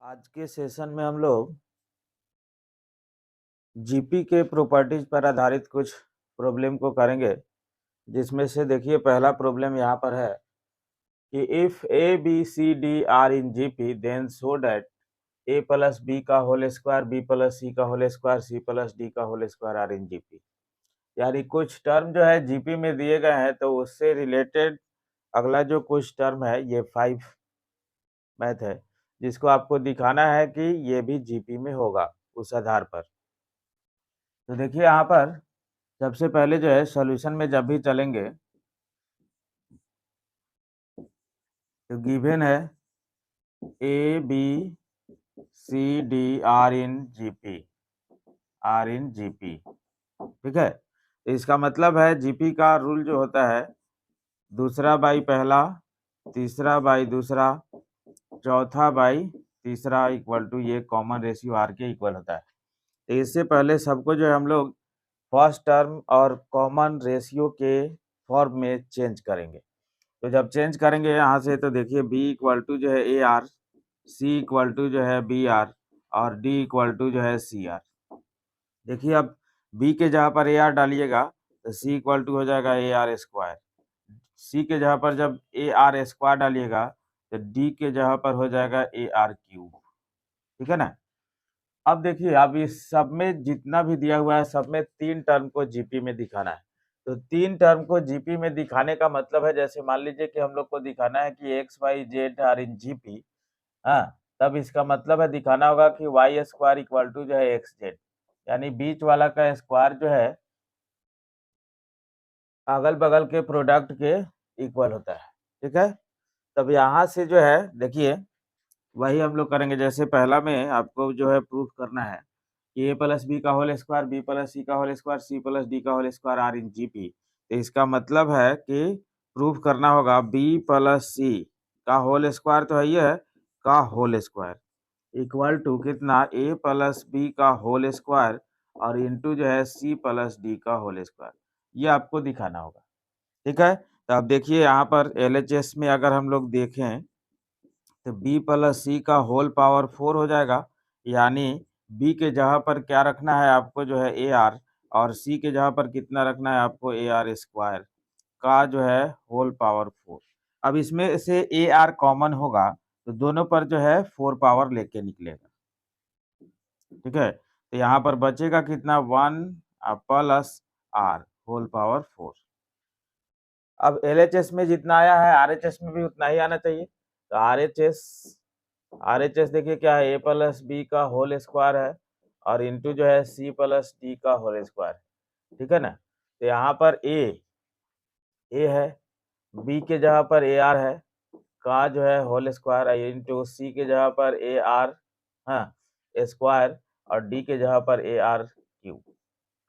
आज के सेशन में हम लोग जीपी के प्रॉपर्टीज पर आधारित कुछ प्रॉब्लम को करेंगे, जिसमें से देखिए पहला प्रॉब्लम यहाँ पर है कि if A B C D are in GP then so that A plus B का whole square B plus C का whole square C plus D का whole square are in GP. यानी कुछ टर्म जो है जीपी में दिए गए हैं, तो उससे रिलेटेड अगला जो कुछ टर्म है ये 5 मैथ है, जिसको आपको दिखाना है कि ये भी जीपी में होगा उस आधार पर। तो देखिए यहाँ पर सबसे पहले जो है सॉल्यूशन में जब भी चलेंगे तो गिवन है A B C D are in GP ठीक है। तो इसका मतलब है जीपी का रूल जो होता है दूसरा बाई पहला, तीसरा बाई दूसरा, चौथा बाई तीसरा इक्वल टू ये कॉमन रेशियो आर के इक्वल होता है। तो इससे पहले सबको जो है हम लोग फर्स्ट टर्म और कॉमन रेशियो के फॉर्म में चेंज करेंगे। तो जब चेंज करेंगे यहाँ से तो देखिए b इक्वल टू जो है A R, C equal to जो है बी आर और d इक्वल टू जो है सी आर। देखिए अब b के जगह पर ए आर डालिएगा तो c इक्वल टू हो जाएगा ए आर स्क्वायर, c के जगह पर जब ए आर स्क्वायर डालिएगा तो d के जगह पर हो जाएगा ए आर क्यूब। ठीक है ना। अब देखिए अब इस सब में जितना भी दिया हुआ है सब में 3 टर्म को जीपी में दिखाना है। तो 3 टर्म को जीपी में दिखाने का मतलब है, जैसे मान लीजिए कि हम लोग को दिखाना है कि X Y Z are in GP, हाँ, तब इसका मतलब है दिखाना होगा कि वाई स्क्वायर इक्वल टू जो है एक्स जेड, यानी बीच वाला का स्क्वायर जो है अगल बगल के प्रोडक्ट के इक्वल होता है। ठीक है। तब यहाँ से जो है देखिए वही हम लोग करेंगे, जैसे पहला में आपको जो है प्रूफ करना है कि ए प्लस बी का whole square B plus C का whole square C plus D का whole square are in GP. तो इसका मतलब है कि प्रूफ करना होगा बी प्लस सी का होल स्क्वायर तो है ही है का होल स्क्वायर इक्वल टू कितना ए प्लस बी का होल स्क्वायर और इंटू जो है सी प्लस डी का होल स्क्वायर, ये आपको दिखाना होगा। ठीक है। तो अब देखिए यहाँ पर एलएचएस में अगर हम लोग देखें तो b प्लस सी का होल पावर 4 हो जाएगा, यानी b के जगह पर क्या रखना है आपको जो है ए आर और c के जगह पर कितना रखना है आपको ए आर स्क्वायर का जो है होल पावर 4। अब इसमें से ए आर कॉमन होगा तो दोनों पर जो है 4 पावर लेके निकलेगा। ठीक है। तो यहाँ पर बचेगा कितना 1 प्लस आर होल पावर 4। अब एलएचएस में जितना आया है आरएचएस में भी उतना ही आना चाहिए। तो आरएचएस देखिए क्या है ए प्लस बी का होल स्क्वायर है और इंटू जो है सी प्लस डी का होल स्क्वायर। ठीक है ना। तो यहाँ पर ए है, बी के जगह पर ए आर है का जो है होल स्क्वायर इंटू सी के जगह पर ए आर हाँ स्क्वायर और डी के जगह पर ए आर क्यूब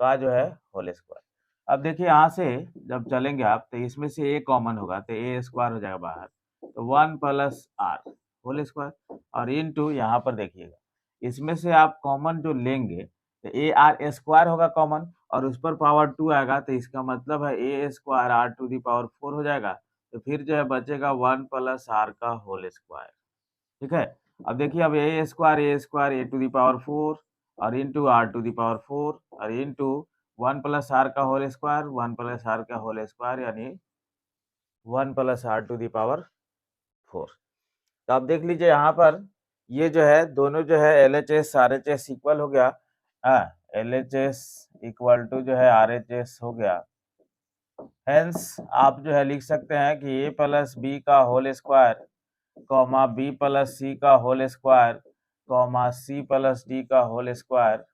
का जो है होल स्क्वायर। अब देखिए यहाँ से जब चलेंगे आप तो इसमें से ए कॉमन होगा तो ए स्क्वायर हो जाएगा बाहर, तो 1 प्लस आर होल स्क्वायर और इनटू यहाँ पर देखिएगा इसमें से आप कॉमन जो लेंगे तो ए आर स्क्वायर होगा कॉमन और उस पर पावर 2 आएगा, तो इसका मतलब है A square R to the power 4 हो जाएगा। तो फिर जो है बचेगा 1 प्लस आर का होल स्क्वायर। ठीक है। अब देखिए अब A square A to the power 4 और into R to the power 4 और इंटू 1 प्लस आर का होल स्क्वायर 1 प्लस आर का होल स्क्वायर यानी 1 plus R to the power 4। तो आप देख लीजिए यहाँ पर ये जो है दोनों जो है एलएचएस आरएचएस इक्वल हो गया। हाँ, एलएचएस इक्वल टू जो है आरएचएस हो गया। हेंस आप जो है लिख सकते हैं कि ए प्लस बी का whole square comma B plus C का whole square comma C plus D का होल स्क्वायर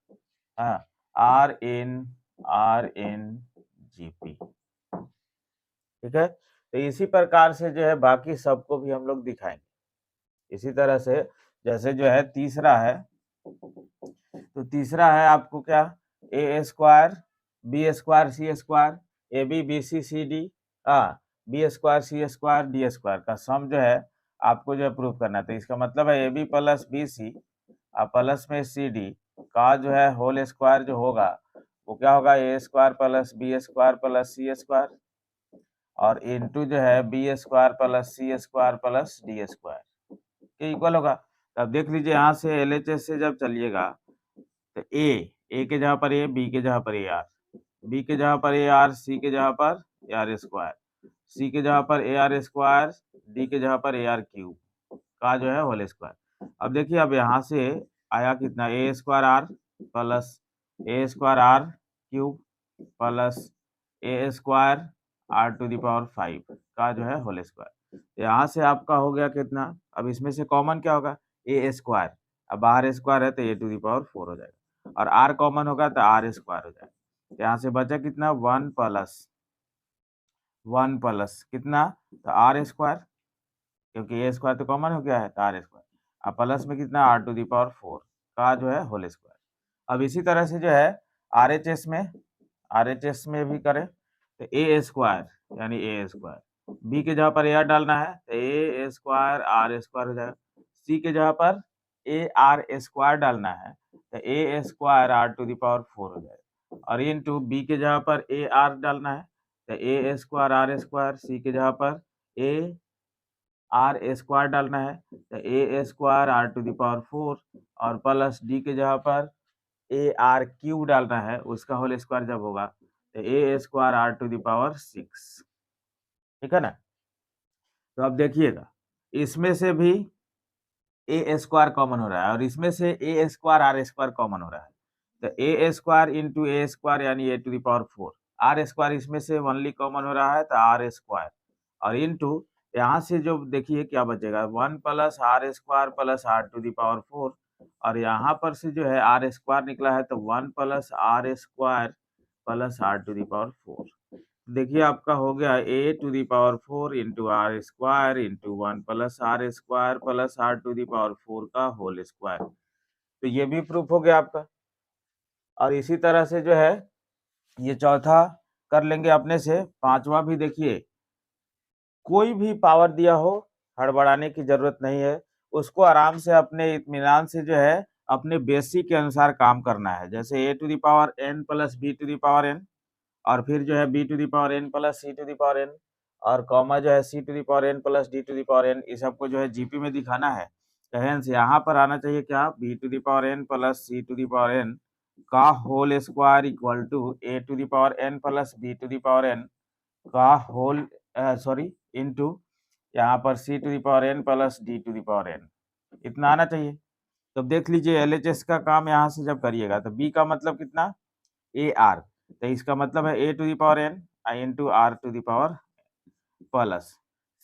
हाँ आर इन जीपी। ठीक है। तो इसी प्रकार से जो है बाकी सबको भी हम लोग दिखाएंगे इसी तरह से। जैसे जो है तीसरा है, तो तीसरा है आपको क्या A square B square C square A B B C C D B square C square D square का सम जो है आपको जो है प्रूव करना है। तो इसका मतलब है A B plus B C plus में सी डी का जो है होल स्क्वायर जो होगा वो क्या होगा A square plus B square plus C square और इनटू जो है B square plus C square plus D square के इक्वल होगा। अब देख लीजिए यहाँ से LHS से जब चलिएगा तो ए के जगह पर ए, बी के जगह पर ए आर, बी के जगह पर ए आर, सी के जगह पर ए आर स्क्वायर, सी के जगह पर ए आर स्क्वायर, डी के जगह पर ए आर क्यूब का जो है होल स्क्वायर। अब देखिए अब यहाँ से आया कितना, A square R plus A square R cube plus A square R to the power 5 का जो है होल स्क्वायर। यहाँ से आपका हो गया कितना, अब इसमें से कॉमन क्या होगा, ए स्क्वायर, अब बाहर स्क्वायर है तो ए टू द पावर 4 हो जाएगा, और आर कॉमन होगा तो आर स्क्वायर हो जाएगा। यहाँ से बचा कितना, 1 प्लस कितना, तो आर स्क्वायर, क्योंकि ए स्क्वायर तो कॉमन हो गया है तो आर स्क्वायर, अब प्लस में कितना, आर टू द पावर 4 का जो है होल स्क्वायर। अब इसी तरह से जो है आरएचएस में भी करें तो ए स्क्वायर यानी ए स्क्वायर, बी के जगह पर ए आर डालना है तो ए स्क्वायर आर स्क्वायर हो जाएगा, सी के जगह पर ए आर स्क्वायर डालना है तो A square R to the power 4 हो जाएगा, और इनटू बी के जगह पर ए आर डालना है तो A square R square, C के जगह पर ए आर स्क्वायर डालना है तो A square R to the power 4, और प्लस डी के जगह पर ए आर क्यूब डालना है, उसका होल स्क्वायर जब होगा तो A square R to the power 6, ठीक है ना। तो अब देखिएगा इसमें से भी ए स्क्वायर कॉमन हो रहा है और इसमें से A square R square common हो रहा है, तो A square into A square यानी A to the power 4, R square इसमें से ओनली कॉमन हो रहा है तो आर स्क्वायर, और इंटू यहाँ से जो देखिए क्या बचेगा, 1 plus R square plus R to the power 4, और यहाँ पर से जो है आर स्क्वायर निकला है तो 1 plus R square plus R to the power 4। देखिए आपका हो गया A to the power 4 into R square into 1 plus R square plus R to the power 4 का होल स्क्वायर। तो ये भी प्रूफ हो गया आपका। और इसी तरह से जो है ये चौथा कर लेंगे अपने से। पांचवा भी देखिए, कोई भी पावर दिया हो हड़बड़ाने की जरूरत नहीं है, उसको आराम से अपने इत्मीनान से जो है अपने बेसिक के अनुसार काम करना है। जैसे A to the power n plus B to the power n, और फिर जो है B to the power n plus C to the power n, और कॉमा जो है C to the power n plus D to the power n, इस सबको जो है जीपी में दिखाना है। तो हेंस यहाँ पर आना चाहिए क्या, B to the power n plus C to the power n का whole square equal to A to the power n plus B to the power n का होल इनटू यहाँ पर C to the power n plus D to the power n, इतना आना चाहिए। तो देख लीजिए एलएचएस का काम यहाँ से जब करिएगा तो बी का मतलब कितना, ए आर, तो इसका मतलब है A to the power n into R to the power plus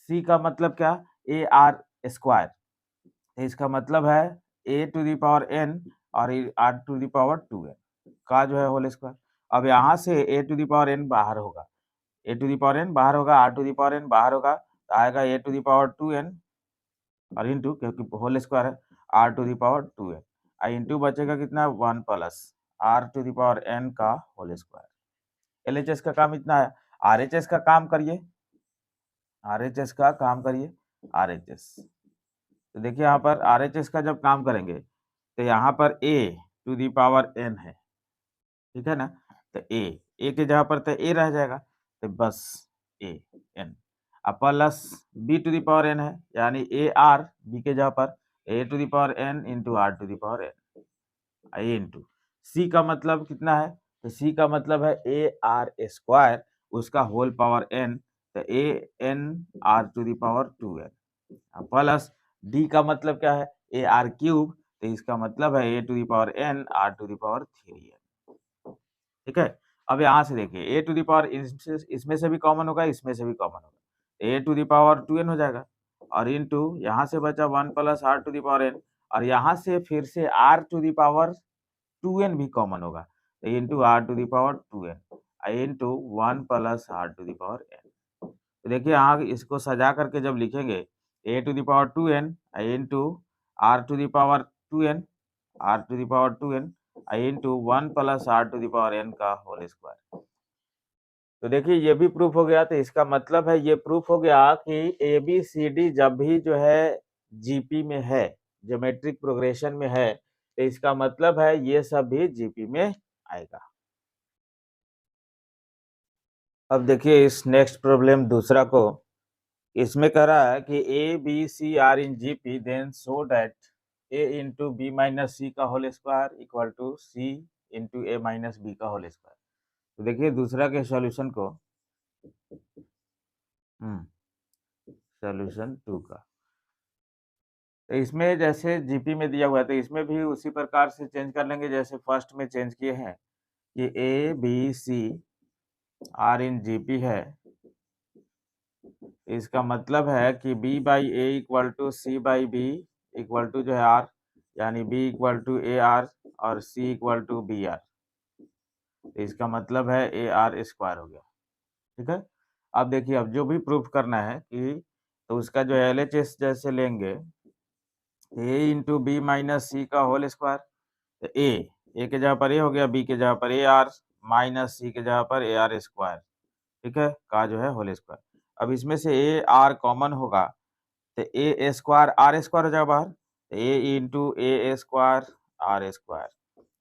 C का मतलब क्या, ए आर स्क्वायर, तो इसका मतलब है A to the power n और R to the power 2n का जो है होल स्क्वायर। अब यहाँ से A to the power n बाहर होगा, A to the power n बाहर होगा, R to the power n बाहर होगा, तो आएगा ए टू द पावर 2n और इंटू, क्योंकि होल स्क्वायर है, R to the power 2n, और इंटू बचेगा कितना, 1 plus R to the power n का होल स्क्वायर। एलएचएस का काम इतना है। आरएचएस का काम करिए, आरएचएस का काम करिए, आरएचएस। तो देखिए यहाँ पर आरएचएस का जब काम करेंगे तो यहाँ पर A to the power n है, ठीक है ना, तो ए के जगह पर तो ए रह जाएगा, तो बस ए एन, अब plus B to the power n है यानी ए आर, बी के जगह पर A to the power n into R to the power n, A into C का मतलब कितना है, तो सी का मतलब है ए आर स्क्वायर, उसका होल पावर n, तो A N R to the power 2n, plus D का मतलब क्या है, ए आर क्यूब, तो इसका मतलब है A to the power n R to the power 3n, ठीक है। अब यहाँ से देखिए ए टू द पावर इसमें से भी कॉमन होगा, इसमें से भी कॉमन होगा, A to the power 2n हो जाएगा, और इंटू यहाँ से बचा 1 plus R to the power n, और यहाँ से फिर से are to the power 2n भी कॉमन होगा, तो into R to the power 2n into 1 plus R to the power n। तो देखिए यहाँ इसको सजा करके जब लिखेंगे A to the power 2n into R to the power 2n, R to the power 2n into 1 plus R to the power n का whole square. तो देखिए ये भी प्रूफ हो गया। तो इसका मतलब है ये प्रूफ हो गया कि ए बी सी डी जब भी जो है जीपी में है, ज्योमेट्रिक प्रोग्रेशन में है, तो इसका मतलब है ये सब भी जीपी में आएगा। अब देखिए इस नेक्स्ट प्रॉब्लम दूसरा को, इसमें कह रहा है कि A B C are in GP then show that A into B minus C का whole square equal to C into A minus B का होल स्क्वायर। तो देखिए दूसरा के सॉल्यूशन को, सॉल्यूशन 2 का, तो इसमें जैसे जीपी में दिया हुआ है तो इसमें भी उसी प्रकार से चेंज कर लेंगे जैसे फर्स्ट में चेंज किए हैं कि A B C are in GP है। इसका मतलब है कि b by A equal to C by B equal to जो है आर, यानी b equal to A R और c equal to B R. इसका मतलब है ए आर स्क्वायर हो गया। ठीक है, अब देखिए अब जो भी प्रूफ करना है कि तो उसका जो एल एच एस जैसे लेंगे ए इंटू बी माइनस सी का होल स्क्वायर, तो ए के जगह पर ए हो गया, बी के जगह पर ए आर माइनस सी के जगह पर ए आर स्क्वायर, ठीक है, का जो है होल स्क्वायर। अब इसमें से ए आर कॉमन होगा तो ए स्क्वायर आर स्क्वायर हो जाएगा बाहर, तो A into A square R square,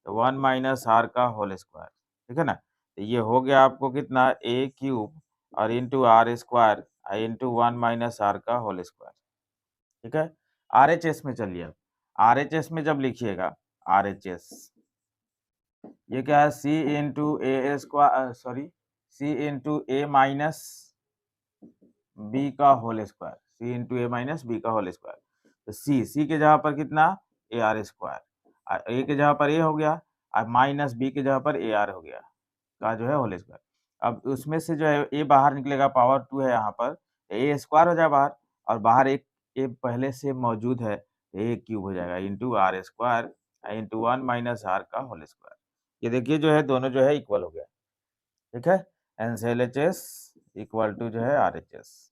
तो 1 माइनस आर का होल स्क्वायर। ठीक है ना, तो ये हो गया आपको कितना ए क्यूब और into R square into 1 minus R का होल स्क्वायर। ठीक है, आर एच एस में चलिए, अब आर एच एस में जब लिखिएगा आर एच एस, ये क्या है सी into A square, sorry C into A minus B का whole square, C into A minus B का होल स्क्वायर। तो सी के जगह पर कितना ए आर स्क्वायर, ए के जगह पर ए हो गया और माइनस बी के जगह पर ए आर हो गया का जो है होल स्क्वायर। अब उसमें से जो है ए बाहर निकलेगा, पावर 2 है यहाँ पर, ए स्क्वायर हो जाए बाहर और बाहर एक ए पहले से मौजूद है, ए क्यूब हो जाएगा into R square into 1 minus R का होल स्क्वायर। ये देखिए जो है दोनों जो है इक्वल हो गया। ठीक है, and L H S equal to जो है आर एच एस।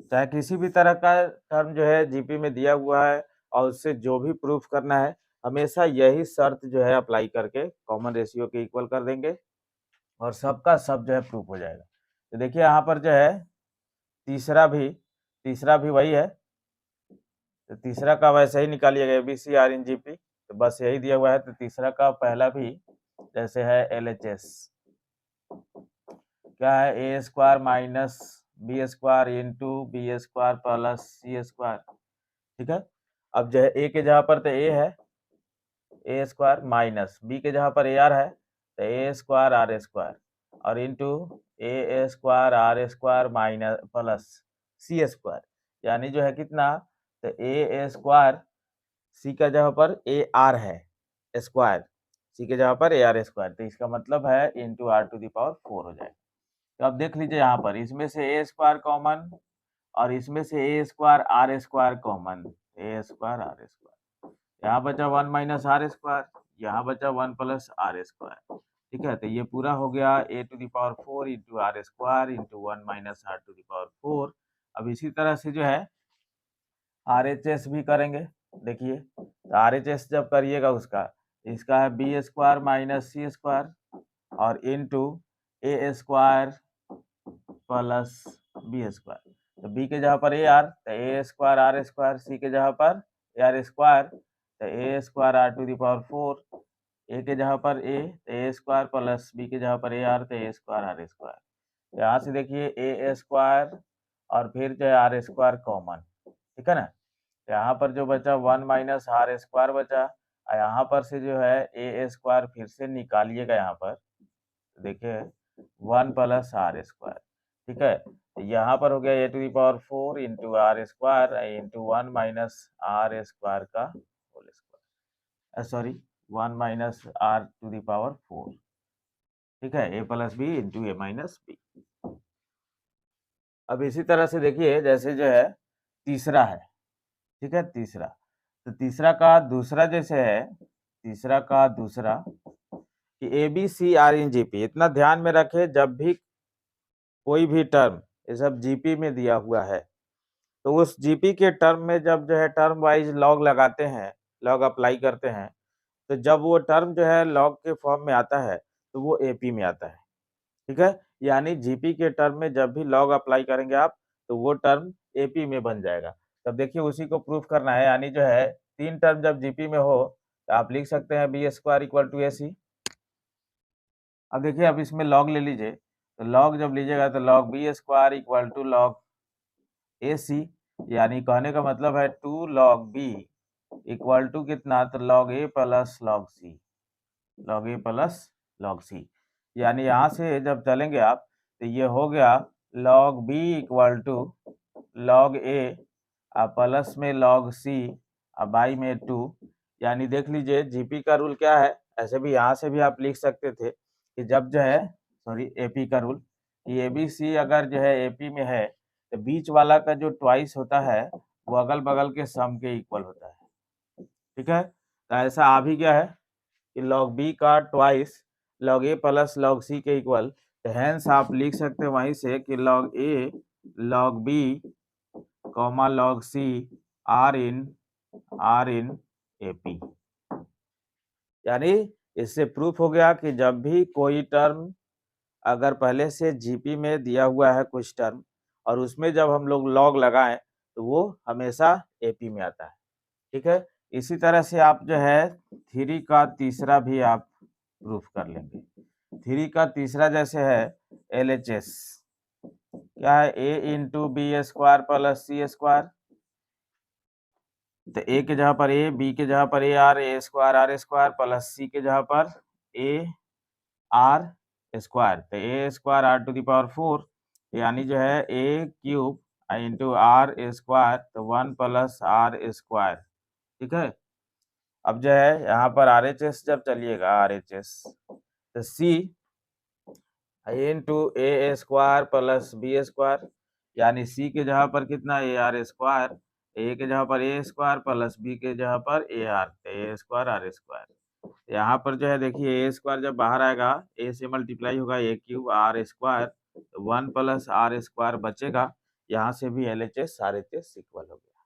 चाहे किसी भी तरह का टर्म जो है जीपी में दिया हुआ है और उससे जो भी प्रूफ करना है हमेशा यही शर्त जो है अप्लाई करके कॉमन रेशियो के इक्वल कर देंगे और सबका सब जो है प्रूफ हो जाएगा। तो देखिए यहाँ पर जो है तीसरा भी वही है, तो तीसरा का वैसे ही निकालिएगा A B C are in GP, तो बस यही दिया हुआ है। तो तीसरा का पहला भी जैसे है एल एच एस क्या है A square minus B square into B square plus C square. ठीक है, अब जो है ए के जगह पर तो ए है ए स्क्वायर माइनस बी के जगह पर ए आर है तो ए स्क्वायर आर स्क्वायर और into A square R square minus plus C square, यानी जो है कितना तो ए स्क्वायर सी का जगह पर ए आर है स्क्वायर, सी के जगह पर ए आर स्क्वायर, तो इसका मतलब है into R to the power 4 हो जाएगा। तो अब देख लीजिए यहाँ पर इसमें से ए स्क्वायर कॉमन और इसमें से A square R square common, A square R square, यहाँ बचा 1 माइनस आर स्क्वायर, यहाँ बचा 1 प्लस आर स्क्वायर। ठीक है, तो ये पूरा हो गया A to the power 4 into R square into 1 minus R to the power 4। अब इसी तरह से जो है आर एच एस भी करेंगे। देखिए तो आर एच एस जब करिएगा उसका, इसका है B square minus C square और into A square plus B square, तो बी के जगह पर ए आर तो A square R square, C के जगह पर ए आर स्क्वायर तो A square R to the power 4, A के जगह पर ए तो ए स्क्वायर प्लस बी के जगह पर ए आर तो ए स्क्वायर आर स्क्वायर। यहाँ से देखिए ए स्क्वायर और फिर जो है आर स्क्वायर कॉमन। ठीक है ना, यहाँ पर जो बचा 1 माइनस आर स्क्वायर बचा और यहाँ पर से जो है ए स्क्वायर फिर से निकालिएगा यहाँ पर, तो देखिए 1 प्लस आर स्क्वायर। ठीक है, तो यहाँ पर हो गया A to the power 4 into R square into 1 minus R square का whole square, sorry 1 minus R to the power 4। ठीक है, A plus B into A minus B. अब इसी तरह से देखिए जैसे जो है तीसरा है, ठीक है, तीसरा तो तीसरा का दूसरा जैसे है, तीसरा का दूसरा कि A B C are in GP, इतना ध्यान में रखे जब भी कोई भी टर्म ये सब जीपी में दिया हुआ है तो उस जीपी के टर्म में जब जो है टर्म वाइज लॉग लगाते हैं, लॉग अप्लाई करते हैं, तो जब वो टर्म जो है लॉग के फॉर्म में आता है तो वो एपी में आता है। ठीक है, यानी जीपी के टर्म में जब भी लॉग अप्लाई करेंगे आप तो वो टर्म एपी में बन जाएगा। तब देखिए उसी को प्रूफ करना है, यानी जो है 3 टर्म जब जीपी में हो तो आप लिख सकते हैं बी स्क्वायर इक्वल टू ए सी। अब देखिए अब इसमें लॉग ले लीजिए, तो लॉग जब लीजिएगा तो log B square equal to log A C, यानी कहने का मतलब है 2 लॉग बी इक्वल टू कितना, तो log a plus log c, log a plus log c, यानी यहाँ से जब चलेंगे आप तो ये हो गया log b equal to log a plus में log c बाई में 2, यानी देख लीजिए जीपी का रूल क्या है, ऐसे भी यहाँ से भी आप लिख सकते थे कि जब जो है सॉरी एपी का रूल कि एबीसी अगर जो है एपी में है तो बीच वाला का जो ट्वाइस होता है वो अगल बगल के सम के इक्वल होता है, ठीक है। तो ऐसा आ भी गया है कि log b का twice log a plus log c के इक्वल, तो हैंस आप लिख सकते हैं वहीं से कि log a log b comma log c are in AP, यानी इससे प्रूफ हो गया कि जब भी कोई टर्म अगर पहले से जीपी में दिया हुआ है कुछ टर्म और उसमें जब हम लोग लॉग लगाएं तो वो हमेशा एपी में आता है, ठीक है। इसी तरह से आप जो है 3 का तीसरा भी आप प्रूफ कर लेंगे। 3 का तीसरा जैसे है LHS, क्या है, a into B square plus C square, तो a के जगह पर a, b के जगह पर a स्क्वायर प्लस c के जगह पर a आर स्क्वायर, तो a square r to the power 4, यानी जो है a cube into R square, तो 1 प्लस आर स्क्वायर, ठीक है। अब जो है यहाँ पर RHS जब चलिएगा RHS, तो c into A square plus B square, यानी c के जगह पर कितना ए आर स्क्वायर, a के जगह पर a स्क्वायर प्लस b के जगह पर A R, A square R square. यहाँ पर जो है देखिए ए स्क्वायर जब बाहर आएगा a से मल्टीप्लाई होगा a cube R square, 1 plus R square बचेगा, यहाँ से भी LHS RHS इक्वल हो गया।